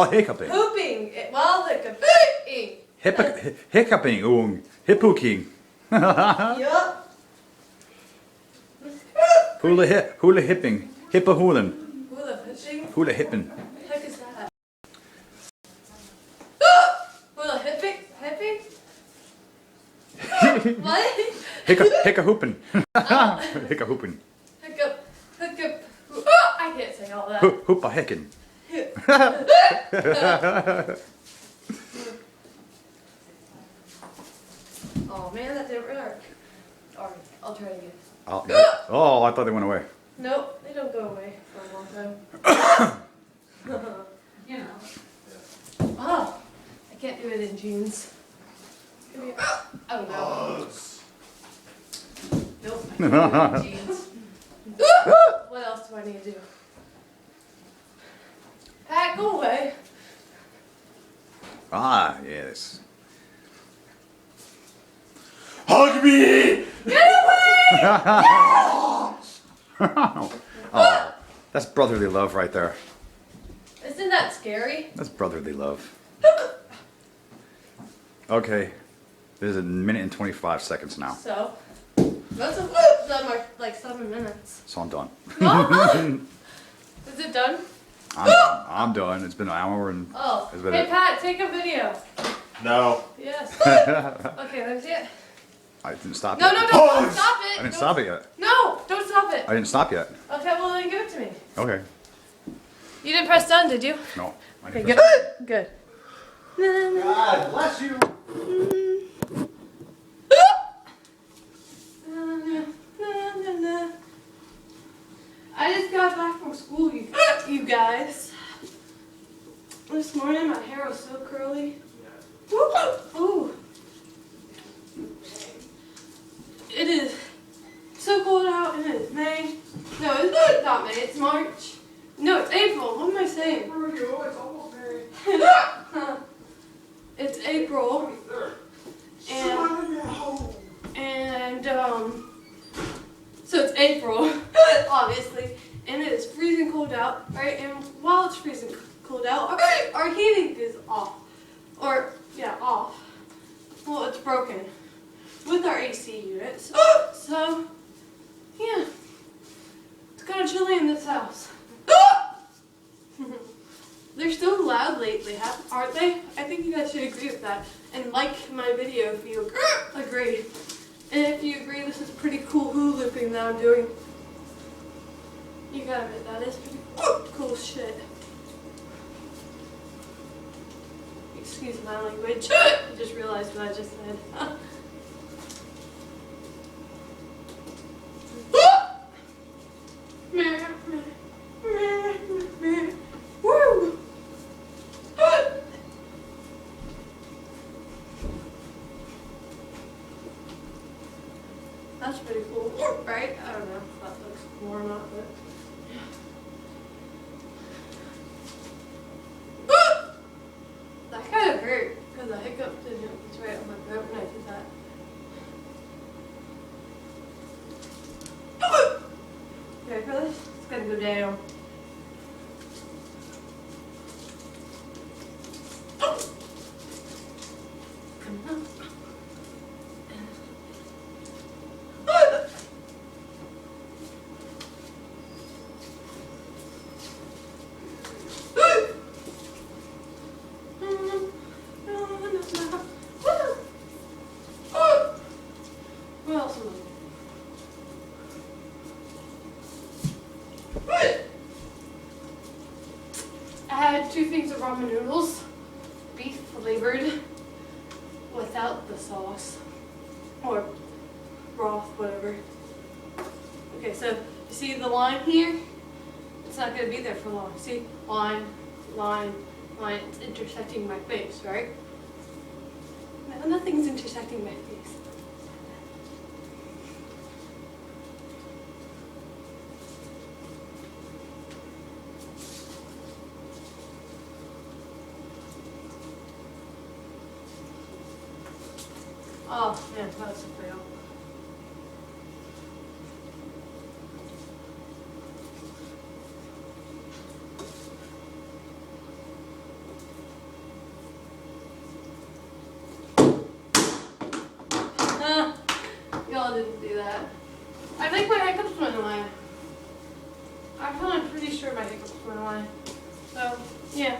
while hiccuping. Pooping while hiccuping. Hiccuping. Hippooking. Yup. Hula hipping. Hippahoolin. Hula fishing? Hula hipping. What the heck is that? Hula hipping? Hipping? What? Hickahoopin. Oh. Hickahoopin. Hiccup. I can't say all that. Hoopa hickin. Oh man, that didn't work. Alright, I'll try it again. Oh, I thought they went away. Nope, they don't go away for a long time. You know. Oh, I can't do it in jeans. Give me a, oh no. Nope, I can't do it in jeans. What else do I need to do? Pat, go away. Ah, yes. Hug me! Get away! Oh, that's brotherly love right there. Isn't that scary? That's brotherly love. Okay, this is 1 minute and 25 seconds now. So, most of them are like 7 minutes. So I'm done. Is it done? I'm done. It's been an hour and. Oh, It's been hey it. Pat, take a video. No. Yes. Okay, let me see it. I didn't stop No, yet. no, no, Pause. don't stop it. I didn't Don't- stop it yet. No, don't stop it. I didn't stop yet. Okay, well then give it to me. Okay. You didn't press done, did you? No. I Okay, didn't good. Good. Na, na, na. God bless you. Na, na, na, na. I just got back from school, you guys. This morning my hair was so curly. Ooh. It is so cold out and it's May. No, it's not May, it's March. No, it's April. What am I saying? It's almost May. It's April. And so it's April, obviously, and it is freezing cold out, right? And while it's freezing cold out, our heating is off. Or, yeah, off. Well, it's broken with our AC units. So, yeah, it's kind of chilly in this house. They're so loud lately, aren't they? I think you guys should agree with that. And like my video if you agree. And if you agree this is pretty cool hula looping that I'm doing. You gotta admit, that is pretty cool shit. Excuse my language. I just realized what I just said. Woo! That's pretty cool, right? I don't know if that looks cool or not, but that kind of hurt because the hiccup didn't. It's right on my throat when I did that. Okay, for this, it's gonna go down. Come on. What else am I had 2 things of ramen noodles, beef flavored, without the sauce, or broth, whatever. Okay, so you see the line here? It's not going to be there for long. See? Line, line, line. It's intersecting my face, right? No, nothing's intersecting my face. Oh man, that was a fail. y'all didn't do that. I think my hiccups went away. I'm feeling pretty sure my hiccups went away. So, yeah.